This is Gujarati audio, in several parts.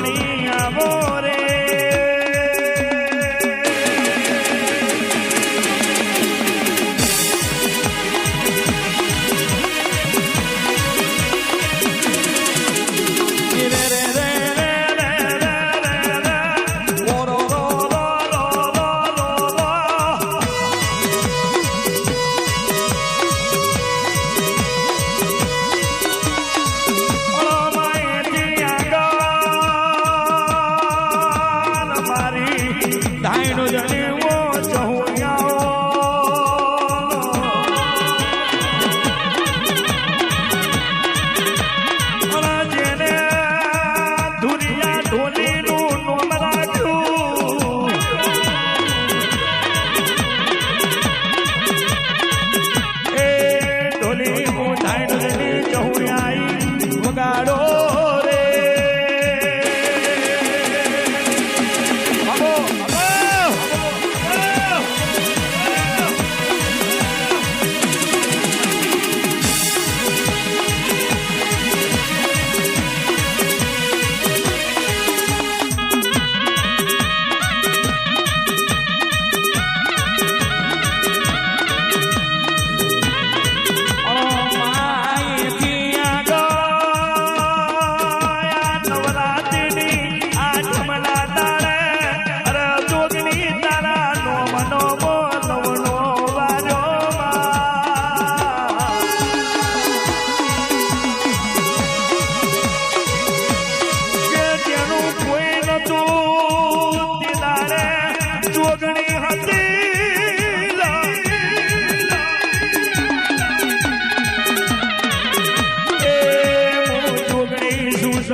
જોગણી આવો રે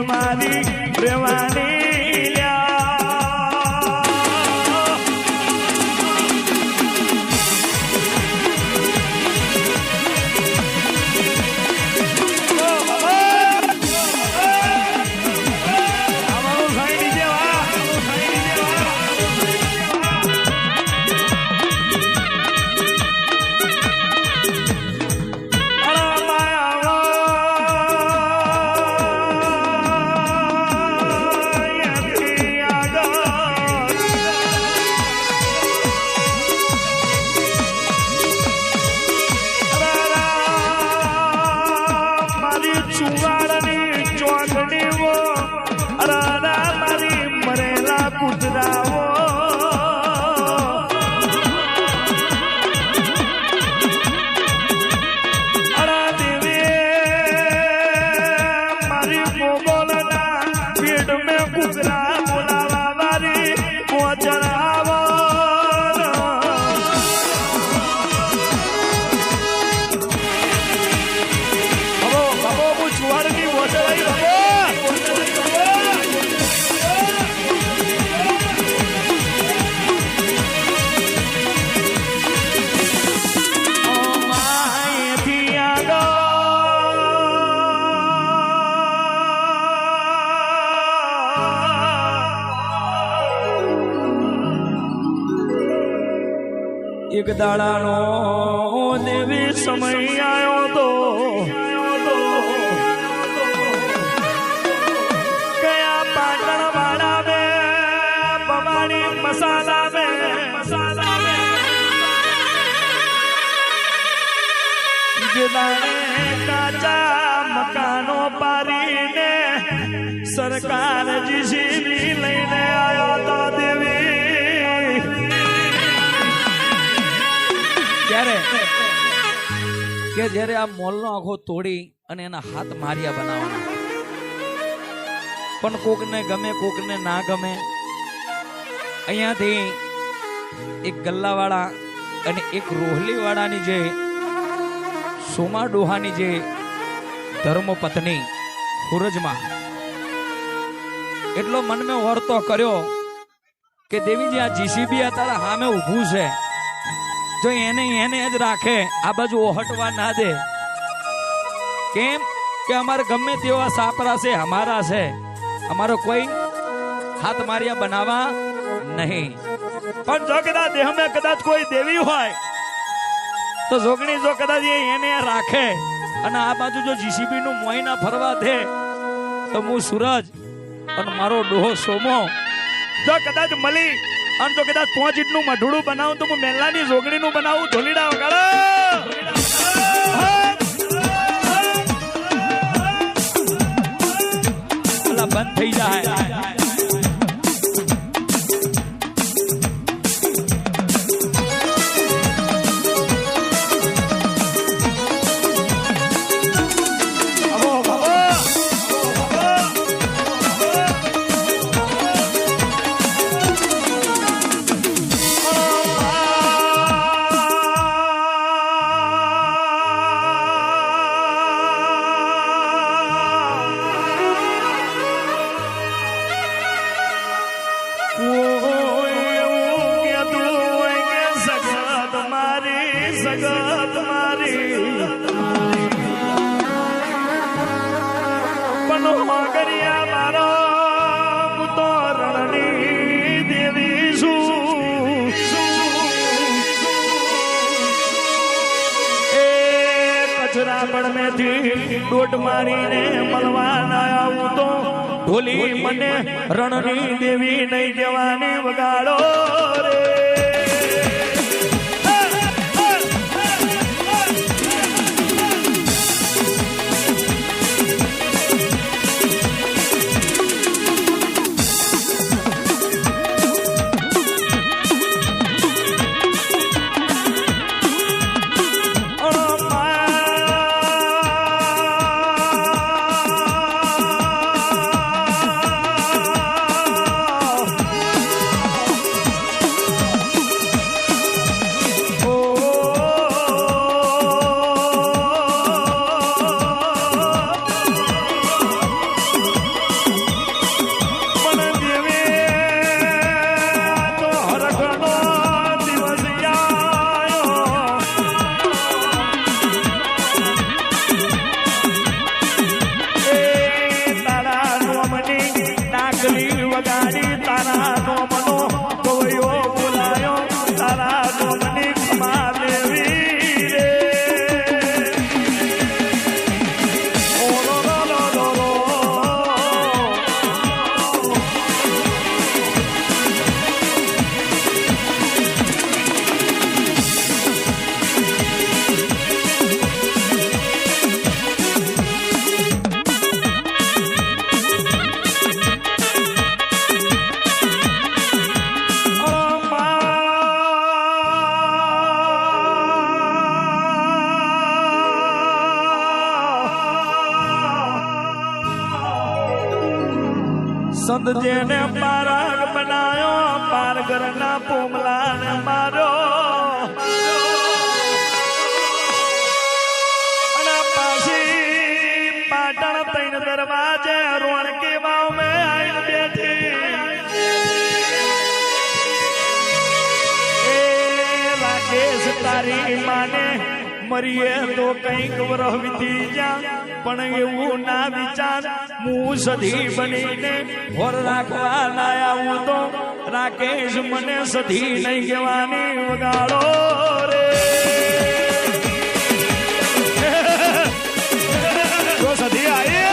મારી રેવાની એક દાડાનો દેવી સમય આવ્યો તો કયા પાટણ વાળા બે પવાડી મસાલા બે કાચા મકાનો પારીને સરકાર જીસીબી લઈને આવ્યો તો દેવી કે જ્યારે આ મોલનો આખો તોડી અને એના હાથ માર્યા બનાવવાના પણ કોકને ગમે કોકને ના ગમે અહીંયાથી એક ગલ્લાવાળા અને એક રોહલીવાળાની જે સોમા ડોહાની જે ધર્મપત્ની હુરજમાં એટલો મનમાં વર્તો કર્યો કે દેવીજી આ જીસીબી તારા સામે ઊભું છે જો એને જ રાખે આ બાજુ ઓહટવા ના દે કેમ કે અમારે ગમે તેવા સાપરા છે અમારા છે અમારો કોઈ હાથ માર્યા બનાવવા નહીં પણ જો કદાચ દેહમાં કદાચ કોઈ દેવી હોય તો જોગણી જો કદાચ એને રાખે અને આ બાજુ જો જીસીબી નું મોય ના ફરવા દે તો હું સૂરજ અને મારો ડોહો સોમો જો કદાચ મળી અને જો કદાચ 5 ઈંટનું મઢુડું બનાવું તો હું મેલાની જોગણીનું બનાવું. ઢોલીડા વગાડો બંધ થઈ જાય. ડોટ મારીને મળવાના આવું તો ઢોલી મને રણની દેવી નહીં જવાની વગાડો રે. સંત જેને પારગ બનાયો પારગરના પોમલાને માર્યો અને પાછી પાટણ તૈન દરવાજે રોણકી વાવ મે આઈને બેઠી એ રાકેશ તારી માને મરીએ તો કંઈક વરહ વીતી જા પણ એવું ના વિચાર હું સધી બનીને હોર રાખવા લાયા હું તો રાકેશ મને સધી નહીં કહેવાની વગાડો રે. જો સધી આવી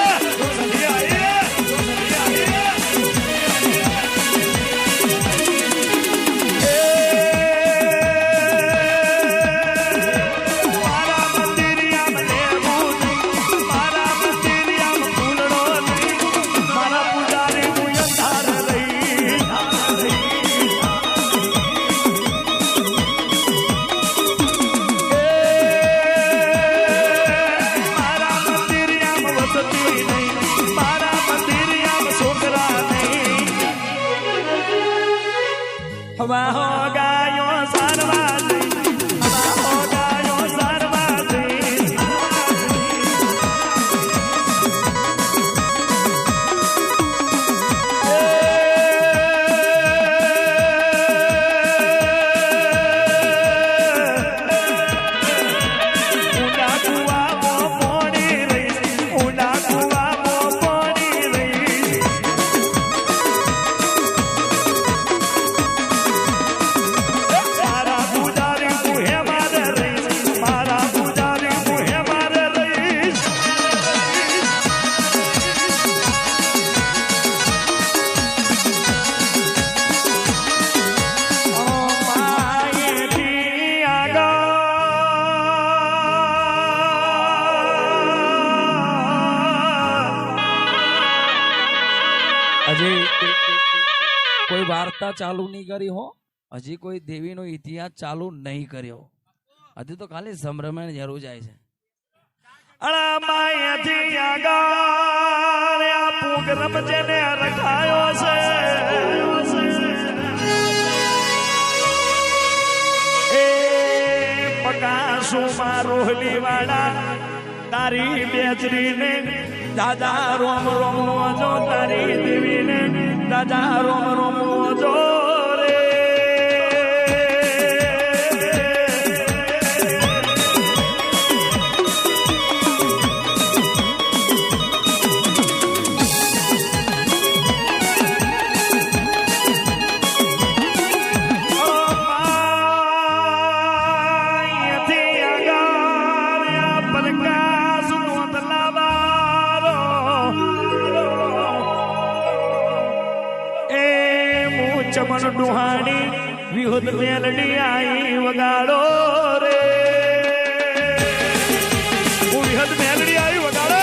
વાહો ગાયો સારવાજી વાહો ગાયો સારવાજી ઉડા કુવા પોણી રહી ઉડા કુવા પોણી રહી હજી કોઈ વાર્તા ચાલુ નહીં કરી હો, હજી કોઈ દેવીનો ઇતિહાસ ચાલુ નહીં કર્યો, હજી તો ખાલી સંભ્રમણ જરૂર જાય છે. અળામાયાથી આગળ આ પૂગરમ જેને રખાયો છે, એ પકાસુમાં રોહલી વાળા તારી બેચરીને દાદા રોમ રોમ જો, તારી દેવીને દાદા રોમ રોમ જો રે. ચમન ડુહાણી વિહુદ મેલડી આઈ વગાડો રે, વિહુદ મેલડી આઈ વગાડો.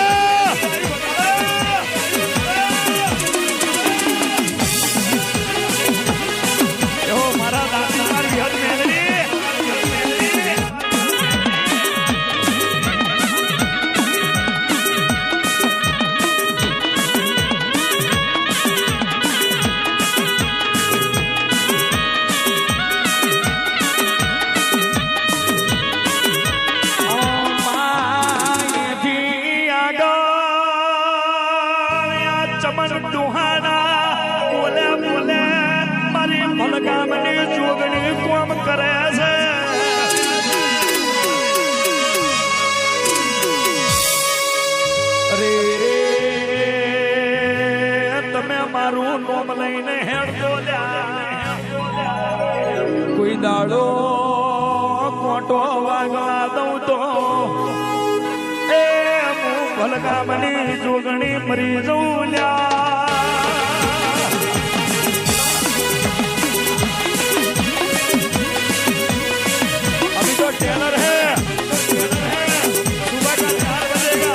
એવો મારા દાદી મારી વિહુદ મેલડી. જોગણી કોમ કરે છે, અરે રે તમે મારું નોમ લઈને હેડજો, કોઈ દાડો કોટો વાગવા દઉં તો એ હું ભલગામની જોગણી મરી જઉં લ્યા. टेलर है, सुबह का 4 बजेगा.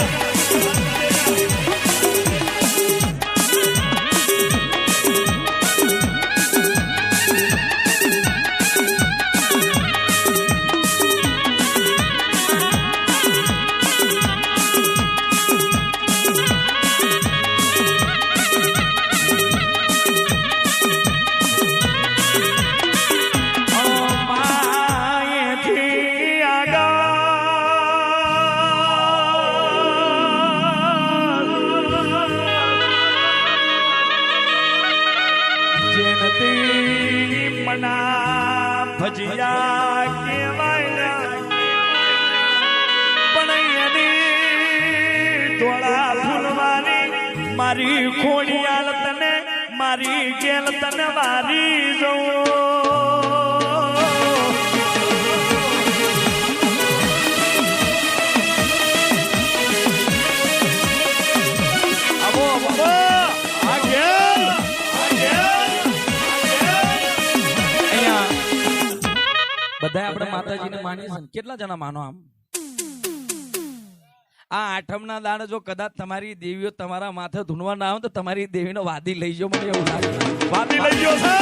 ભજીયા કેવાય પણ એની ધોળા ફૂલવાની મારી ખોડિયાલ તને મારી ગેલ તને મારી જવું. બધા આપણે માતાજીને માનીએ છીએ, કેટલા જણા માનો? આમ આ આઠમના દાડે જો કદાચ તમારી દેવીઓ તમારા માથે ધૂનવા ના આવે તો તમારી દેવીનો વાદી લઈ જાઓ, મને એવું લાગે. વાદી લઈ ગયો છે.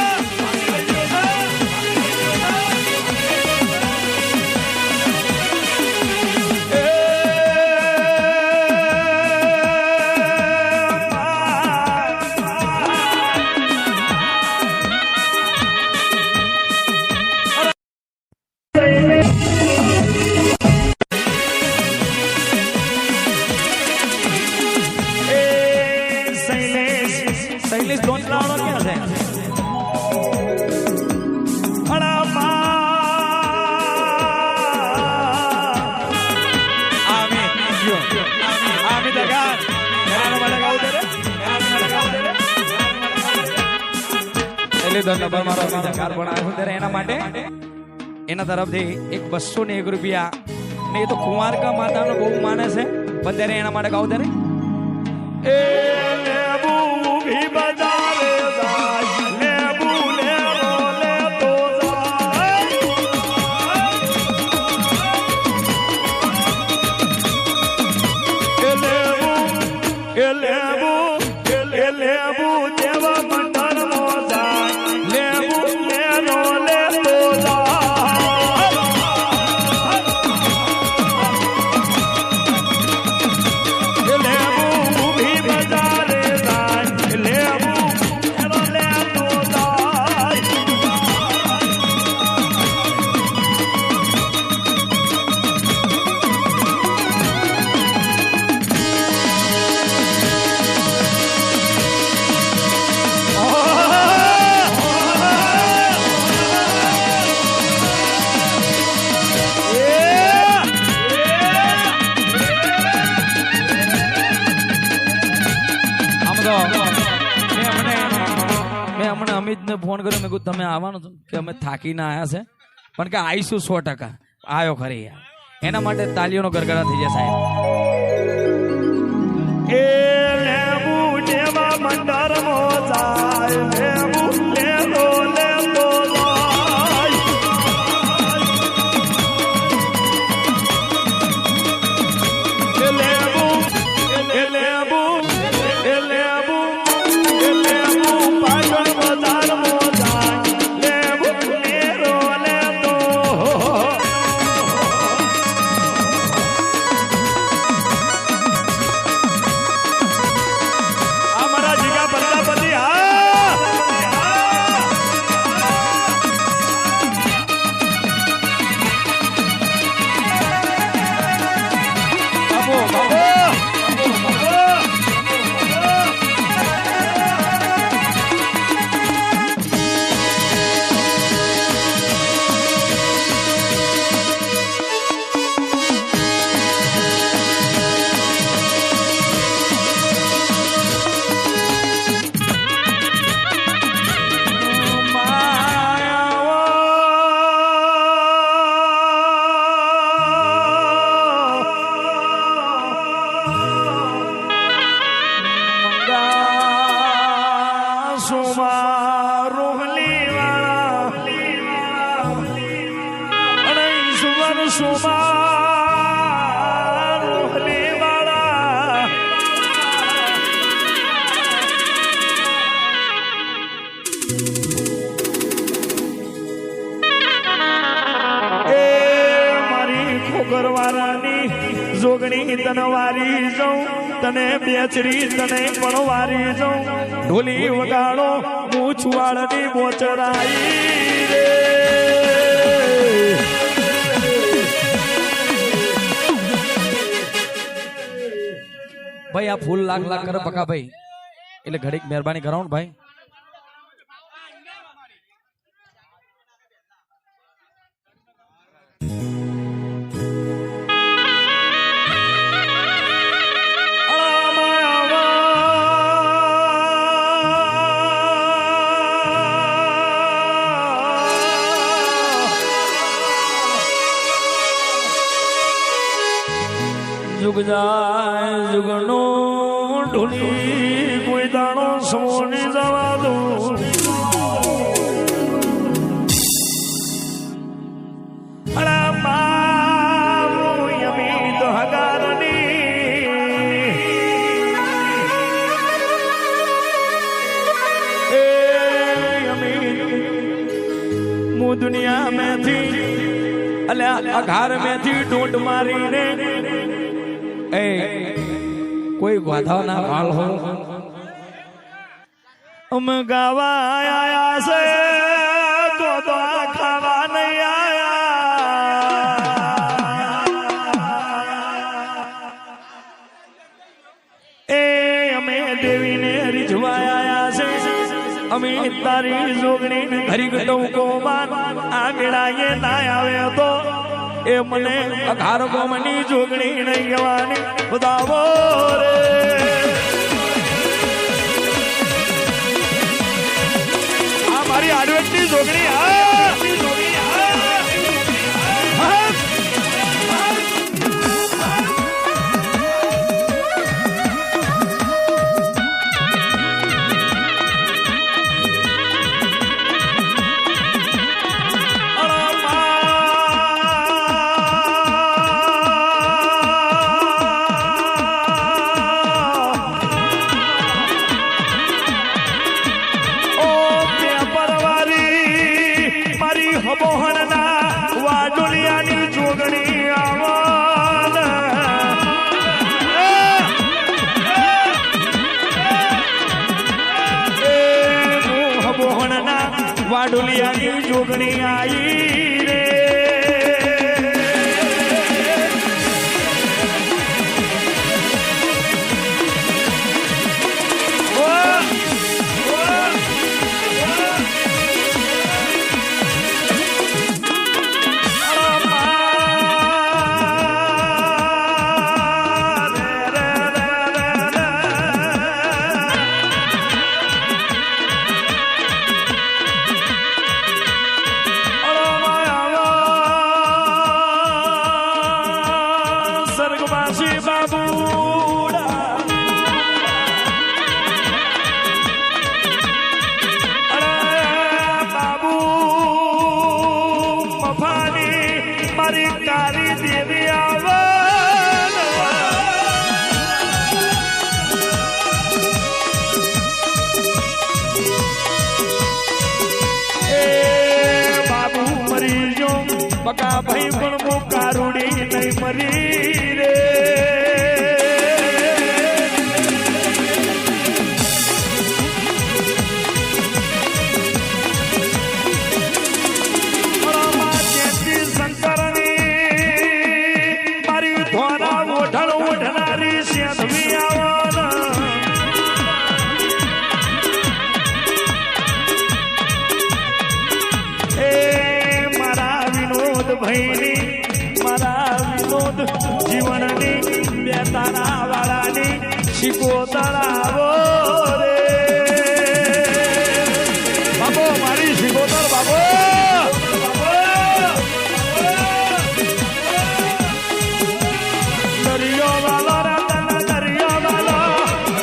એના માટે એના તરફથી એક 201 રૂપિયા ને એ તો કુંવારકા માતાનો બહુ માને છે, પણ ત્યારે એના માટે ગાવ ત્યારે લેબુ અમિતને ફોન કર્યો મેં કીધું તમે આવવાનું છો કે અમે થાકીને આવ્યા છે પણ કે આવીશું 100%. આવ્યો ખરી યાર. એના માટે તાલીઓનો ગરગડા થઈ જાય સાહેબ. એ લેબુ જેવા મંડરમો જાય લેબુ લેતો લેતો જાય એ લેબુ એ લેબુ એ લેબુ એ લેબુ પાટણ બજારમો જાય લેબુ લેતો લેતો જોગણી તનવારી જઉં તને બેચરી તને પણ વારી જઉં ઢોલી વગાડો મૂછવાળની બોચરાઈ રે ભાઈ આ ફૂલ લાખ લાખ કરે પકા ભાઈ એટલે ઘડીક મહેરબાની કરાવો ને ભાઈ. જુગ જાય જુગનો ઢોલી કોઈ દાણો સમોની જવા દો અલા મારું યમી તો હગારની એ યમી મુ દુનિયા મેથી અલ્યા અઘાર મેથી ડોટ મારીને એ કોઈ ગાધા ના હાલ હો અમે ગાવા આયા છે તો ખાવા નહીં આયા એ અમે દેવીને રીઝવા આયા છે અમે તારી જોગણી હરી ટોકો માન આ મેળાએ ના આવે તો એ મને અઘાર ગોમની જોગણી નહીં ગવાની બતાવો રે આ મારી આડવેટની જોગણી વાડુલિયાની જોગણી આવન મોહનના વાડુલિયાની જોગણી આવી રે કારી દેવી આવે બકા ભાઈ પણ મો કારુડી નહીં મરી રે શંકરની મારી ધોરા ઓઢણ ઓઢનારી સેધવી આવવાના ભાઈની મારા વિનોદ જીવનની બે તારા વાળાની શીખો તળાવો રે બાબો મારી શીખોતર બાબો દરિયો વાલો રતન દરિયો વાલો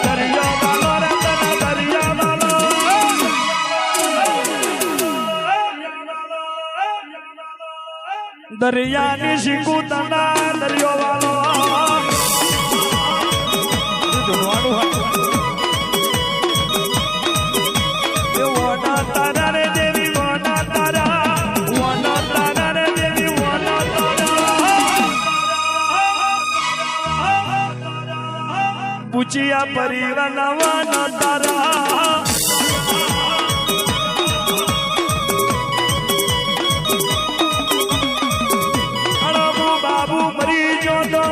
દરિયો વાલો રતન દરિયો વાલો દરિયાની શીખું તના દરિયો વાલો તારા રે દેવી વના તારા રે દેવી વના તારા પૂછિયા પરિવાર નવા તારા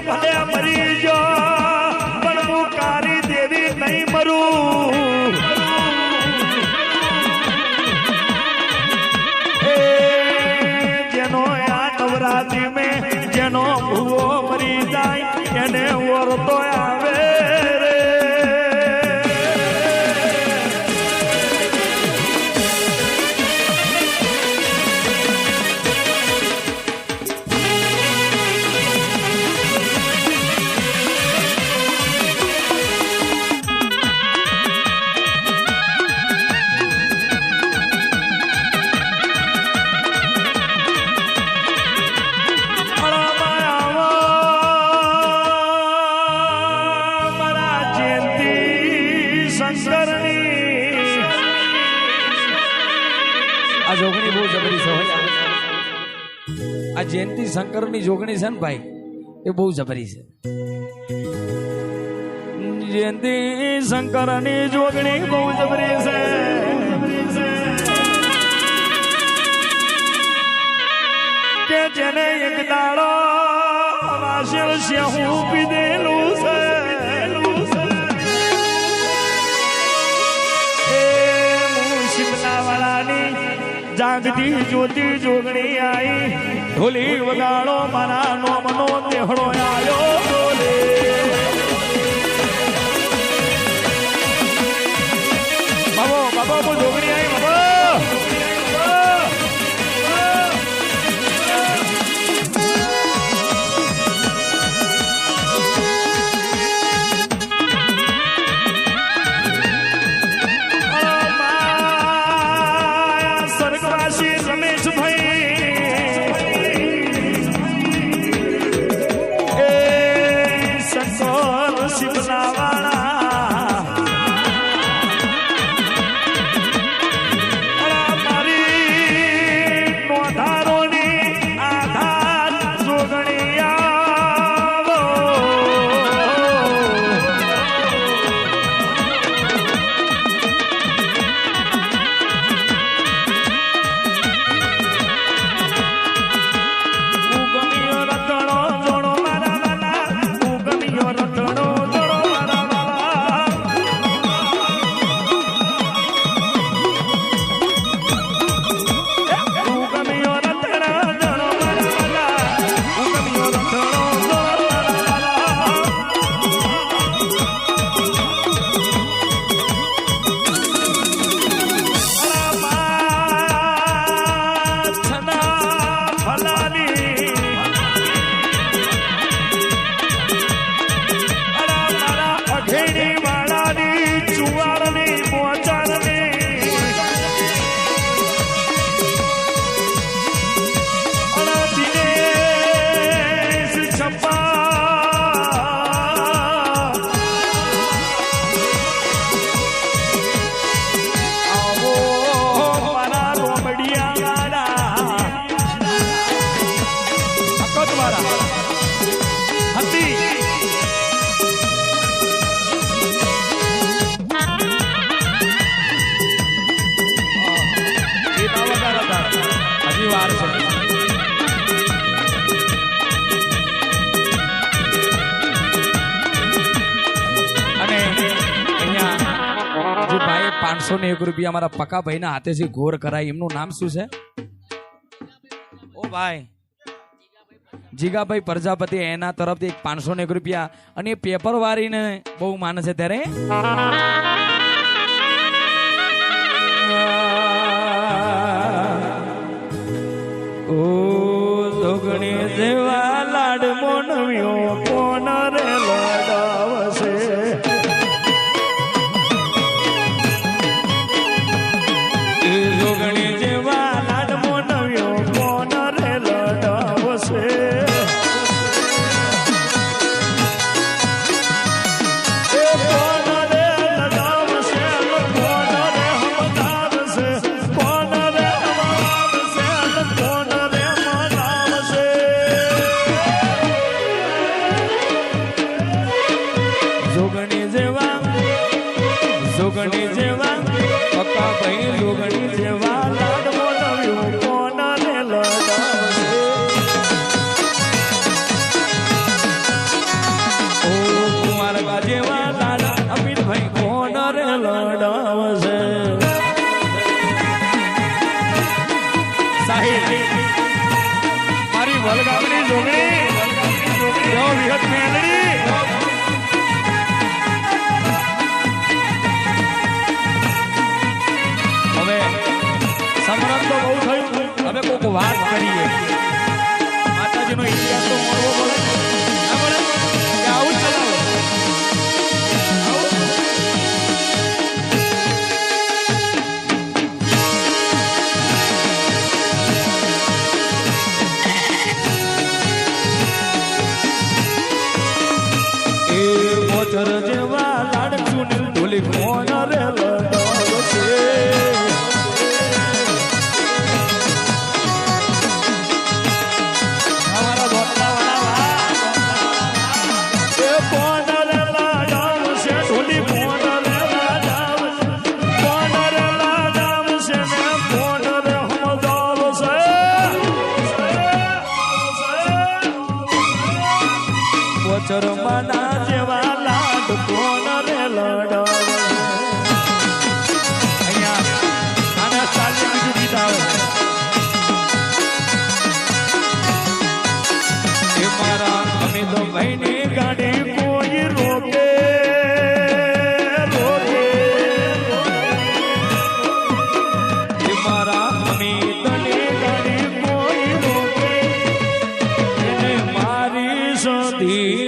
ભલે મરી જો પણ હું કારી દેવી નહીં મરું જેનો આ નવરાત્રી મેં જેનો ભૂવો મરી જાય એને ઓરતો આવે રે આ જોગણી બહુ જબરી છે આ જયંતિ શંકરની જોગણી છે ને ભાઈ એ બહુ જબરી છે જયંતિ શંકરની જોગણી બહુ જબરી છે કે જેને એક દાડો વાસણ શ્યાહું પીધેલું છે જાગતી જ્યોતિ જોગણી આઈ ઢોલી વગાડો મારા નોમનો દેહડો આયો બોલે બાબો બાબો બો જોગણી આઈ બાબો મારી થોડી વાર છે. અને અહીંયા જે ભાઈ 501 રૂપિયા અમારા પકા ભાઈના હાથેથી ઘોર કરાય, એમનું નામ શું છે? ઓ ભાઈ જીગાભાઈ પ્રજાપતિ, એના તરફથી 501 રૂપિયા. અને એ પેપર વાળીને બહુ માને છે ત્યારે ઓ જોગણી જેવા લાડ મોનવ્યો કોણ રે લડાવશે. જોગણી જેવા લાડ મોનવ્યો કોણ રે લડાવશે. જોગણી જેવા પક્કા ભાઈ, જોગણી જેવા લાડ મોનવ્યો કોણ રે લડાવશે. ઓ કુંવારકા જેવા લાડ અમીરભાઈ કોણ રે લડાવશે. સાહેબ મારી વલગામની જોગણી જો વિહત મેલડી. સમરણ તો બહુ થયું, હવે કોઈક વાત કરીએ. માતાજીનો ઇતિહાસ તો મળવો પડે. આવું ચલાવો. એ મોચર જેવા લાડ ચૂની ઢોલી કોણ રે લડાવશે. ચરમાના જેવા લાડ કોણ રે લડાવે. અહીંયા આના ચાલી બીજું ગીત આવે. એ મારા અમિત ભાઈની ગાડી કોઈ રોકે રોકે. એ મારા અમિતની ગાડી કોઈ રોકે. એને મારી સદી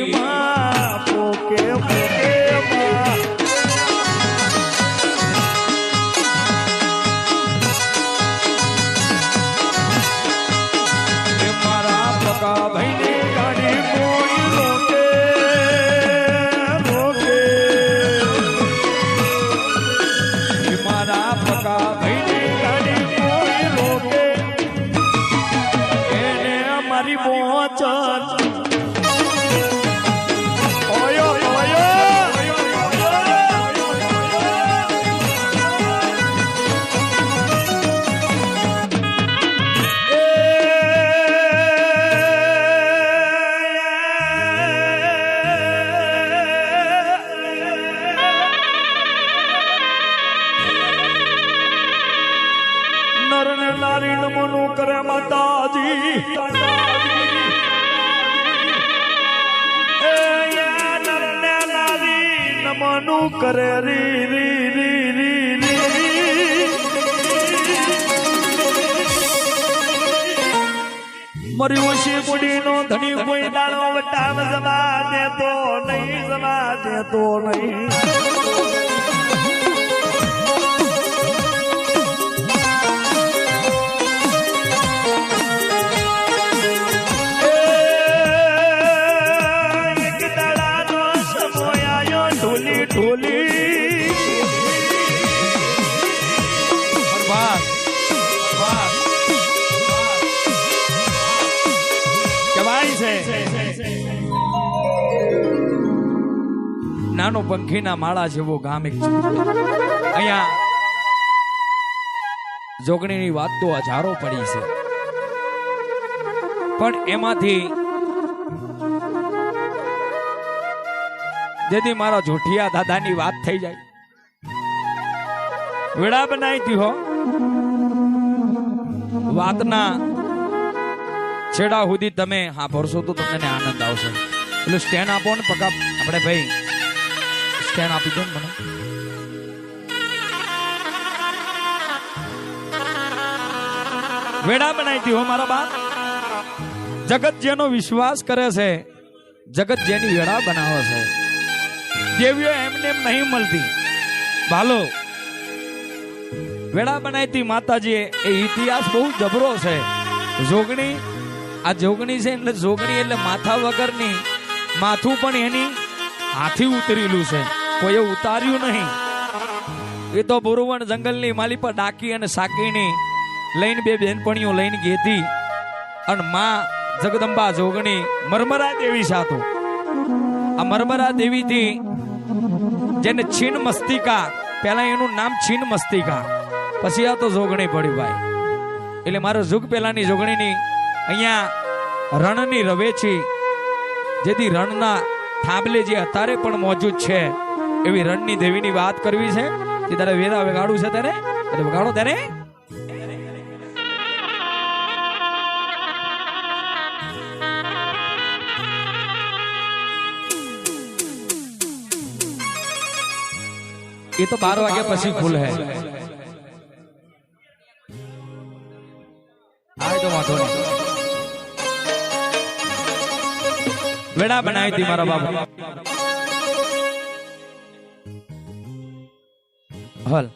નારી નમનું કરે માતાજી. નરને નારી નમનું કરે રી રી રી રી રી. મરી ઓછી બુડીનો ધણી કોઈ દાણો વટાવ જવા દેતો નહીં, જવા દેતો નહીં. નાનો પંખીના માળા જેવો ગામ એક છે. અહીંયા જોગણીની વાત તો હજારો પડી છે. પણ એમાંથી જેથી મારા જોઠિયા દાદાની વાત થઈ જાય, વેળા બનાવી હો વાતના છેડા સુધી તમે સાંભળશો તો તમને આનંદ આવશે. એટલે સ્ટેન્ડ આપો ને પગા આપણે ભાઈ સ્ટેન્ડ આપી દો ને મને. વેડા બનાવી હો મારા બાપ. જગત જેનો વિશ્વાસ કરે છે, જગત જેની વેડા બનાવે છે, દેવીઓ એમને એમ નહીં મળતી. ભાલો વેડા બનાવી માતાજી એ ઇતિહાસ બહુ જબરો છે. જોગણી આ જોગણી છે એટલે જોગણી એટલે માથા વગરની, માથું પણ એની હાથી ઉતરેલું છે, કોઈએ ઉતાર્યું નહીં. એ તો બોરવણ જંગલની માલી પર ડાકી અને સાકીની લઈને બે બેનપણીઓ લઈને ગેતી અને માં જગદંબા જોગણી મરમરા દેવી સાતો. આ મરમરા દેવી થી જેને છીન મસ્તિકા, પેલા એનું નામ છીન મસ્તિકા, પછી આ તો જોગણી પડી ભાઈ. એટલે મારો જુગ પેલાની જોગણીની અહીંયા રણની રવેચી, જેથી રણના થાંભલે જે અત્યારે પણ મોજૂદ છે એવી રણની દેવીની વાત કરવી છે. કે તારે વેરા વગાડું છે ત્યારે વગાડો ત્યારે. ये तो 12 वागे પછી खुल है. आए तो वांधो नहीं. वेड़ा बनाई थी मारा बाबू. हल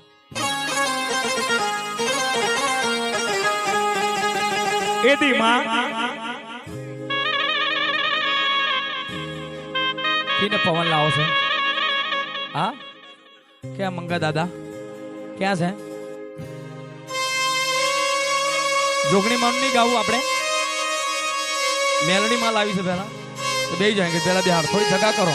એદી માં किने पवन लाओ से. हाँ क्या मंगा दादा क्या है? जोगणी માં નહીં ગાવું આપણે, મેલડી માં લાવી છે પહેલા તો બે જાएंगे. પહેલા બે હાથ થોડી જગા કરો.